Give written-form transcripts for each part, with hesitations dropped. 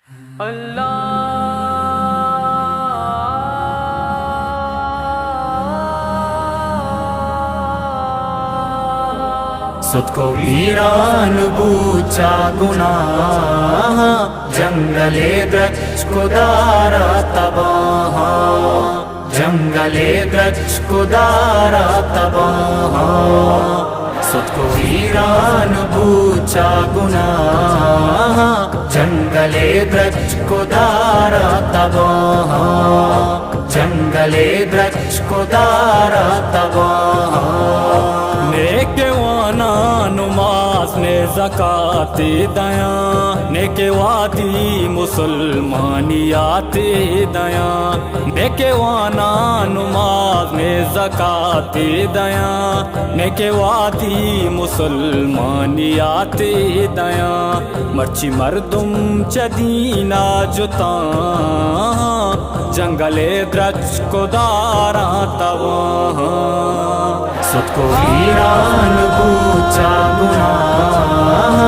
سود کو ویران بوچا گناہ، جنگل گچ کو دارا تباہ، جنگل گچ کو دارا تباہ. سود کو ویران بوچا گناہ، جنگل گچ کو دارا تباہ، جنگل گچ کو دارا تباہ. نیک وانا نماز نے زکات دیاں، نیک وادی مسلمانیات دیاں، نیک وانا نماز نے زکات دیاں، نیک وادی مسلمانیات دیاں. مرچی مردم چدینا جتاں، جنگل درچ کو دارا تباہ. سود کو ویران بوچا گناہ،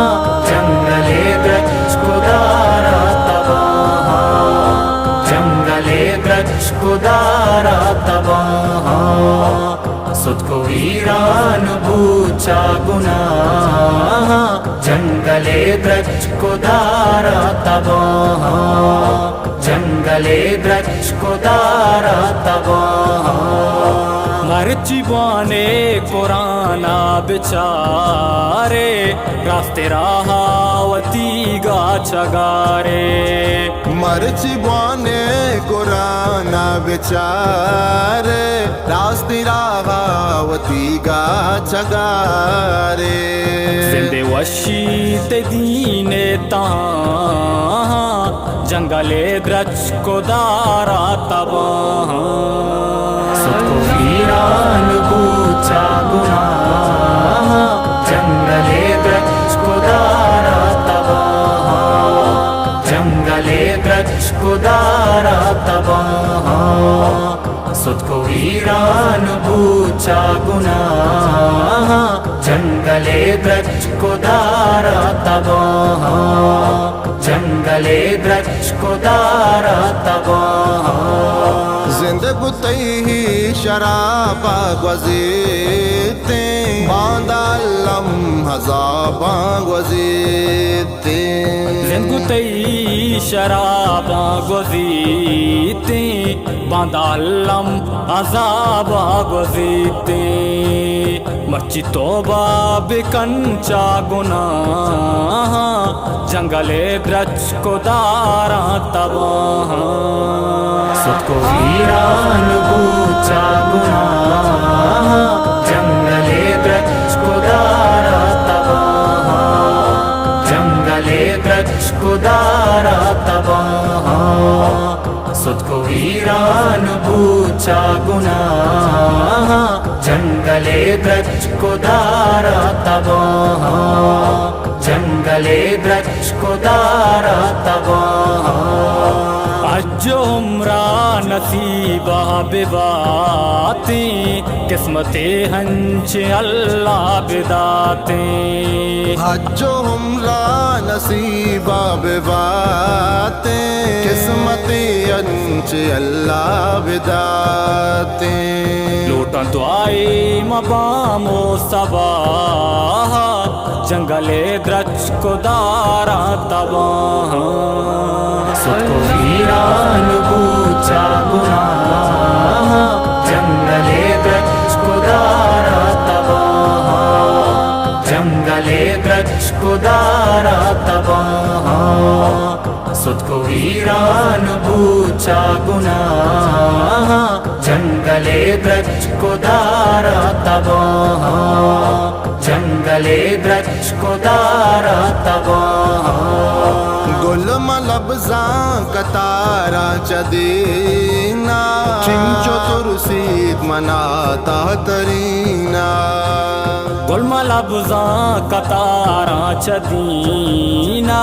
جنگل گچ کو دارا تباہ، جنگل گچ کو دارا تباہ. سود کو ویران بوچا گناہ، جنگل گچ کو دارا تباہ، جنگل گچ کو دارا تباہ. مرچی بانے قرآن بچارے، راستے راہاوتی گا چگارے. مرچی بانے قرآن بچارے، راستے راہاوتی گا چگارے. زندے وشیت دین تاں، جنگل درچ کو دارا تباہ. سود کو ویران بوچا گناہ، جنگل گچ کو دارا تباہ، جنگل گچ کو دارا تباہ. سود کو ویران بوچا گناہ، جنگل گچ کو دارا تباہ، جنگل گچ کو دارا تباہ. زندگ تی شرابا گزیتے، باندھا لم حزابا گزیتے. زندگو تی شراباں گزیتے، باندھا لم عذاباں گزیتے. مرچی توبہ بکنچا گناہ، جنگل درچ کو دارا تباہ. سود کو ویران بوچا گناہ، جنگل گچ کو دارا تباہ، جنگل گچ کو دارا تباہ. سود کو ویران بوچا گناہ، جنگل گچ کو دارا تباہ، جنگل گچ کو دارا تباہ. حج عمرہ نصیبہ بباتیں، قسمتیں ہنچ اللہ بداتیں. حج و عمرہ نصیبہ بباتیں، قسمتی انچ اللہ بداتیں. لوٹاں دعائے مبام و صباح، جنگل درچ کو دارا تباہ. سود کو ویران بوچا گناہ، جنگل گچ کو دارا تباہ، جنگل گچ کو دارا تباہ. سود کو ویران بوچا گناہ، جنگل گچ کو دارا تباہ، جنگل گچ کو دارا تباہ. گل ملبزاں کتارا چدینا، چنچو ترسید مناتا ترینا. گل ملبزاں کتاراں چدینا،